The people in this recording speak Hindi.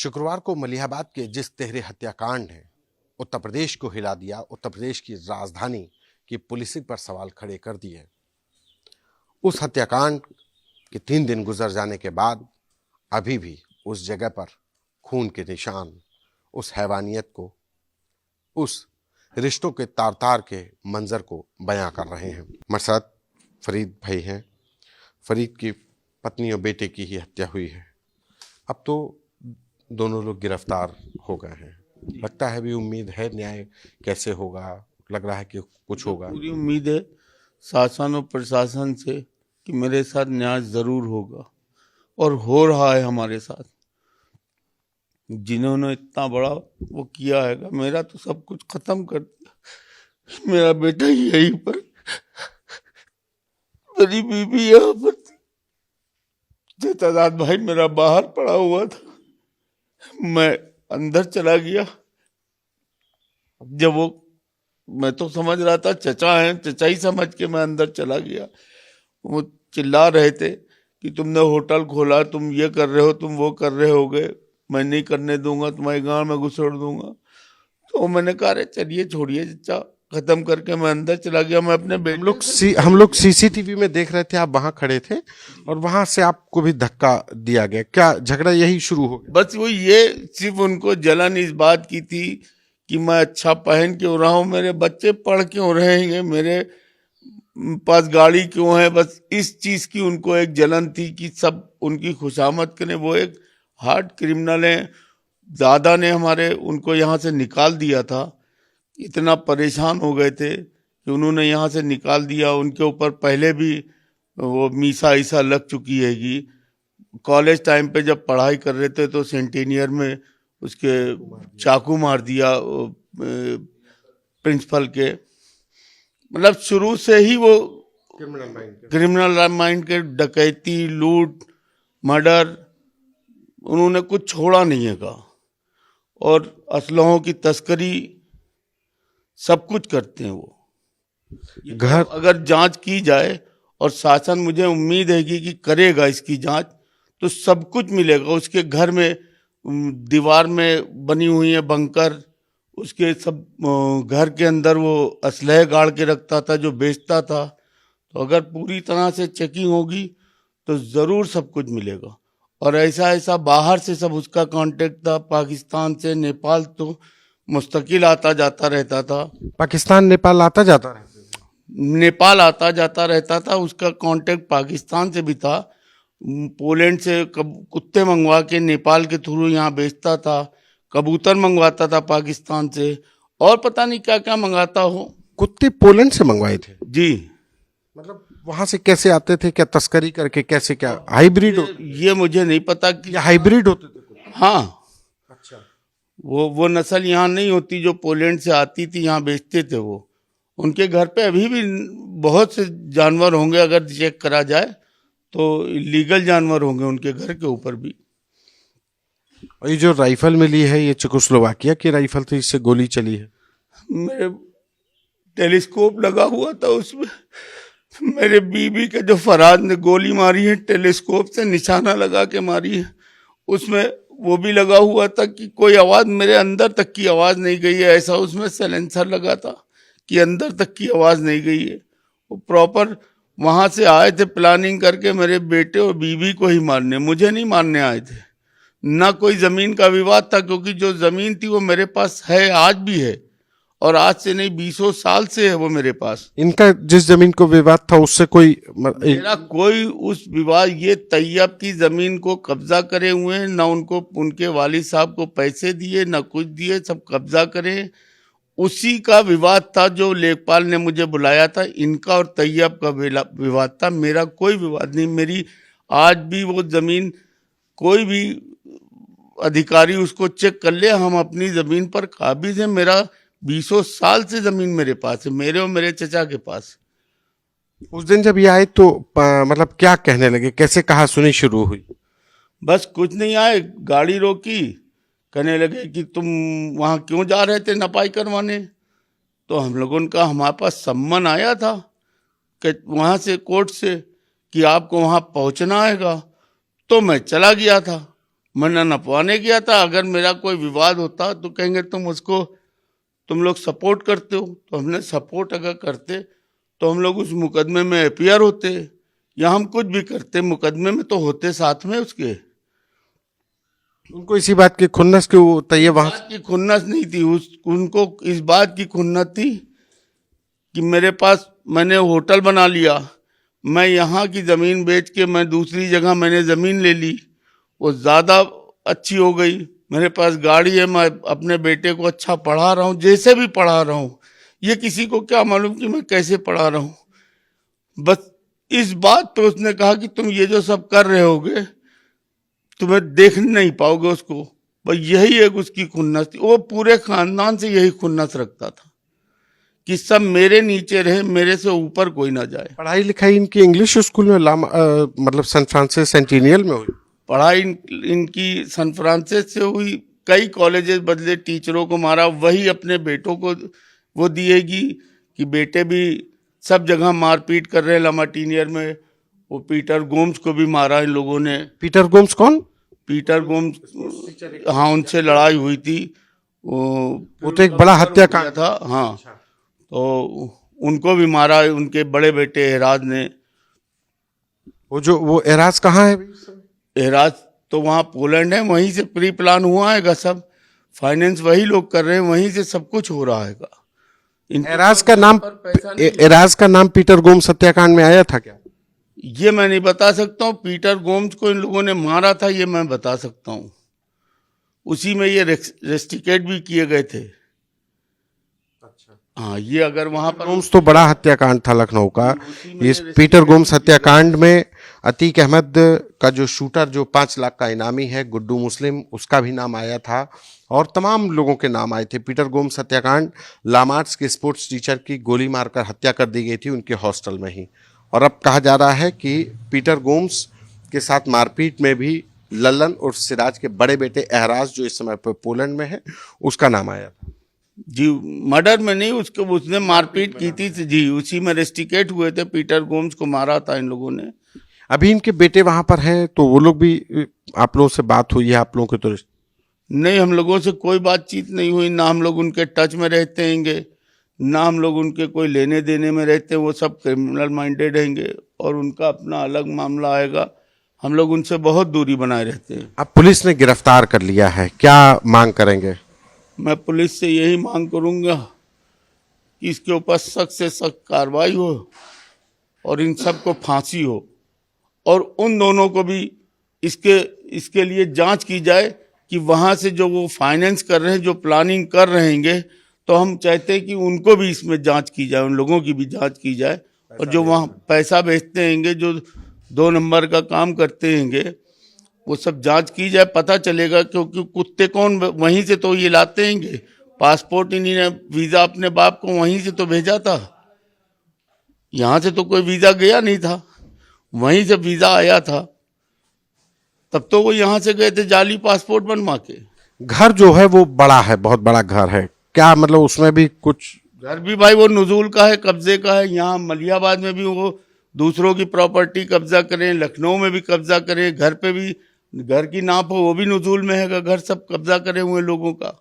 शुक्रवार को मलिहाबाद के जिस तिहरे हत्याकांड ने उत्तर प्रदेश को हिला दिया, उत्तर प्रदेश की राजधानी की पुलिसिंग पर सवाल खड़े कर दिए, उस हत्याकांड के 3 दिन गुजर जाने के बाद अभी भी उस जगह पर खून के निशान, उस हैवानियत को, उस रिश्तों के तार तार के मंजर को बयां कर रहे हैं। हमारे साथ फरीद भाई हैं। फरीद की पत्नी और बेटे की ही हत्या हुई है। अब तो दोनों लोग गिरफ्तार हो गए हैं। लगता है भी उम्मीद है न्याय कैसे होगा, लग रहा है कि कुछ होगा। पूरी उम्मीद है शासन और प्रशासन से कि मेरे साथ न्याय जरूर होगा और हो रहा है हमारे साथ। जिन्होंने इतना बड़ा वो किया है, मेरा तो सब कुछ खत्म कर दिया। मेरा बेटा यहीं पर, मेरी बीवी यहाँ पर थी, जेठालाल भाई मेरा बाहर पड़ा हुआ था। मैं अंदर चला गया। जब वो, मैं तो समझ रहा था चचा है, चचा ही समझ के मैं अंदर चला गया। वो चिल्ला रहे थे कि तुमने होटल खोला, तुम ये कर रहे हो, तुम वो कर रहे होगे, मैं नहीं करने दूंगा, तुम्हारे गांव में घुसेड़ दूंगा। तो मैंने कहा अरे चलिए छोड़िए चचा, खत्म करके मैं अंदर चला गया। मैं अपने हम लोग सीसीटीवी में देख रहे थे, आप वहां खड़े थे और वहां से आपको भी धक्का दिया गया। क्या झगड़ा यही शुरू हो गया? बस वो ये सिर्फ उनको जलन इस बात की थी कि मैं अच्छा पहन क्यों रहा हूँ, मेरे बच्चे पढ़ क्यों रहेंगे, मेरे पास गाड़ी क्यों है। बस इस चीज की उनको एक जलन थी कि सब उनकी खुशामद करें। वो एक हार्ड क्रिमिनल हैं। दादा ने हमारे उनको यहाँ से निकाल दिया था। इतना परेशान हो गए थे कि उन्होंने यहाँ से निकाल दिया। उनके ऊपर पहले भी वो मीसा ईसा लग चुकी हैगी। कॉलेज टाइम पे जब पढ़ाई कर रहे थे तो सेंटेनियर में उसके चाकू मार दिया प्रिंसिपल के। मतलब शुरू से ही वो क्रिमिनल माइंड के, डकैती, लूट, मर्डर, उन्होंने कुछ छोड़ा नहीं है का। और असलहों की तस्करी सब कुछ करते हैं वो। घर अगर जांच की जाए, और शासन मुझे उम्मीद है कि करेगा इसकी जांच, तो सब कुछ मिलेगा। उसके घर में दीवार में बनी हुई है बंकर, उसके सब घर के अंदर वो असलहे गाड़ के रखता था जो बेचता था। तो अगर पूरी तरह से चेकिंग होगी तो जरूर सब कुछ मिलेगा। और ऐसा बाहर से सब उसका कांटेक्ट था, पाकिस्तान से, नेपाल तो मुस्तकिल आता जाता रहता था। पाकिस्तान नेपाल आता जाता रहता था। नेपाल आता जाता रहता था। उसका कांटेक्ट पाकिस्तान से भी था। पोलैंड से कुत्ते मंगवा के नेपाल के थ्रू यहाँ बेचता था। कबूतर मंगवाता था पाकिस्तान से, और पता नहीं क्या क्या मंगाता हो। कुत्ते पोलैंड से मंगवाए थे जी। मतलब वहां से कैसे आते थे? क्या तस्करी करके? कैसे? क्या हाइब्रिड ये मुझे नहीं पता कि हाइब्रिड होते थे। हाँ, अच्छा। वो नस्ल यहाँ नहीं होती जो पोलैंड से आती थी, यहाँ बेचते थे वो। उनके घर पे अभी भी बहुत से जानवर होंगे, अगर चेक करा जाए तो लीगल जानवर होंगे उनके घर के ऊपर भी। और ये जो राइफल मिली है, ये चेकोस्लोवाकिया की राइफल थी, इससे गोली चली है। मेरे टेलीस्कोप लगा हुआ था उसमें। मेरे बीबी के जो फराज ने गोली मारी है, टेलीस्कोप से निशाना लगा के मारी है। उसमें वो भी लगा हुआ था कि कोई आवाज मेरे अंदर तक की आवाज नहीं गई है। ऐसा उसमें साइलेंसर लगा था कि अंदर तक की आवाज नहीं गई है। वो प्रॉपर वहां से आए थे प्लानिंग करके मेरे बेटे और बीबी को ही मारने, मुझे नहीं मारने आए थे। ना कोई जमीन का विवाद था, क्योंकि जो जमीन थी वो मेरे पास है, आज भी है, और आज से नहीं 20 साल से है वो मेरे पास। इनका जिस जमीन को विवाद था उससे कोई मेरा कोई उस विवाद, ये तैयब की जमीन को कब्जा करे हुए हैं। ना उनको, उनके वालिद साहब को पैसे दिए, ना कुछ दिए, सब कब्जा करे। उसी का विवाद था जो लेखपाल ने मुझे बुलाया था। इनका और तैयब का विवाद था, मेरा कोई विवाद नहीं। मेरी आज भी वो जमीन, कोई भी अधिकारी उसको चेक कर ले, हम अपनी जमीन पर काबिज हैं। मेरा 20 साल से जमीन मेरे पास है, मेरे और मेरे चचा के पास। उस दिन जब ये आए तो मतलब क्या कहने लगे? कैसे कहा सुनी शुरू हुई? बस कुछ नहीं, आए, गाड़ी रोकी, कहने लगे कि तुम वहाँ क्यों जा रहे थे नपाई करवाने। तो हम लोगों का, हमारे पास सम्मन आया था कि वहाँ से, कोर्ट से, कि आपको वहाँ पहुँचना आएगा। तो मैं चला गया था। मैं ना नपवाने गया था। अगर मेरा कोई विवाद होता तो कहेंगे तुम लोग सपोर्ट करते हो, तो हमने सपोर्ट अगर करते तो हम लोग उस मुकदमे में अपीयर होते, या हम कुछ भी करते मुकदमे में तो होते साथ में उसके। उनको इसी बात की खुन्नस कि वो तय वहां बात की खुन्नस नहीं थी, उनको इस बात की खुन्नस थी कि मेरे पास मैंने होटल बना लिया, मैं यहाँ की जमीन बेच के मैं दूसरी जगह मैंने जमीन ले ली, वो ज्यादा अच्छी हो गई, मेरे पास गाड़ी है, मैं अपने बेटे को अच्छा पढ़ा रहा हूँ, जैसे भी पढ़ा रहा हूँ। ये किसी को क्या मालूम कि मैं कैसे पढ़ा रहा हूँ। बस इस बात पे उसने कहा कि तुम ये जो सब कर रहे होगे तुम्हें देख नहीं पाओगे उसको। बस यही एक उसकी खुन्नस थी। वो पूरे खानदान से यही खुन्नस रखता था कि सब मेरे नीचे रहे, मेरे से ऊपर कोई ना जाए। पढ़ाई लिखाई इनकी इंग्लिश स्कूल में मतलब सैन फ्रांसिस सेंटिनियल में हुई। पढ़ाई इनकी सैन फ्रांसिस से हुई, कई कॉलेजेस बदले, टीचरों को मारा, वही अपने बेटों को वो दिएगी कि बेटे भी सब जगह मारपीट कर रहे हैं। लामाटीनियर में वो पीटर गोम्स को भी मारा इन लोगों ने। पीटर गोम्स कौन? पीटर गोम्स, हाँ, उनसे लड़ाई हुई थी। वो तो एक बड़ा हत्याकांड था। हाँ, तो उनको भी मारा उनके बड़े बेटे एहराज ने। वो एराज कहाँ है? एहराज तो वहाँ पोलैंड है, वहीं से प्री प्लान हुआ है सब, फाइनेंस वही लोग कर रहे हैं, वहीं से सब कुछ हो रहा है। एराज का नाम पीटर गोम्स हत्याकांड में आया था क्या? ये मैं नहीं बता सकता हूँ। पीटर गोम्स को इन लोगों ने मारा था ये मैं बता सकता हूँ। उसी में ये रेस्टिकेट भी किए गए थे। अच्छा, हाँ, ये अगर वहां पर गोम्स तो बड़ा हत्याकांड था लखनऊ का। इस पीटर गोम्स हत्याकांड में अतीक अहमद का जो शूटर, जो 5 लाख का इनामी है, गुड्डू मुस्लिम, उसका भी नाम आया था और तमाम लोगों के नाम आए थे। पीटर गोम्स हत्याकांड, लामार्ट्स के स्पोर्ट्स टीचर की गोली मारकर हत्या कर दी गई थी उनके हॉस्टल में ही। और अब कहा जा रहा है कि पीटर गोम्स के साथ मारपीट में भी लल्लन और सिराज के बड़े बेटे एहराज, जो इस समय पर पोलैंड में है, उसका नाम आया था। जी, मर्डर में नहीं, उसने मारपीट की थी जी, उसी में रेस्टिकेट हुए थे। पीटर गोम्स को मारा था इन लोगों ने। अभी इनके बेटे वहां पर हैं, तो वो लोग भी, आप लोगों से बात हुई है आप लोगों के? तो नहीं, हम लोगों से कोई बातचीत नहीं हुई, ना हम लोग उनके टच में रहते हैंगे, ना हम लोग उनके कोई लेने देने में रहते हैं। वो सब क्रिमिनल माइंडेड हैंगे और उनका अपना अलग मामला आएगा। हम लोग उनसे बहुत दूरी बनाए रहते हैं। अब पुलिस ने गिरफ्तार कर लिया है, क्या मांग करेंगे? मैं पुलिस से यही मांग करूंगा कि इसके ऊपर सख्त से सख्त कार्रवाई हो और इन सब को फांसी हो, और उन दोनों को भी इसके लिए जांच की जाए कि वहां से जो वो फाइनेंस कर रहे हैं, जो प्लानिंग कर रहेंगे, तो हम चाहते हैं कि उनको भी इसमें जांच की जाए, उन लोगों की भी जांच की जाए। और जो वहाँ पैसा भेजते हैंगे, जो 2 नंबर का काम करते हैंगे, वो सब जांच की जाए, पता चलेगा। क्योंकि कुत्ते कौन वहीं से तो ये लाते हैंगे। पासपोर्ट इन्हीं ने, वीजा अपने बाप को वहीं से तो भेजा था, यहाँ से तो कोई वीजा गया नहीं था, वहीं से वीजा आया था। तब तो वो यहाँ से गए थे जाली पासपोर्ट बनवा के। घर जो है वो बड़ा है, बहुत बड़ा घर है, क्या मतलब उसमें भी कुछ? घर भी भाई वो नुजूल का है, कब्जे का है। यहाँ मलियाबाद में भी वो दूसरों की प्रॉपर्टी कब्जा करें, लखनऊ में भी कब्जा करें, घर पे भी, घर की नाप हो वो भी नुजूल में है घर, सब कब्जा करे हुए लोगों का।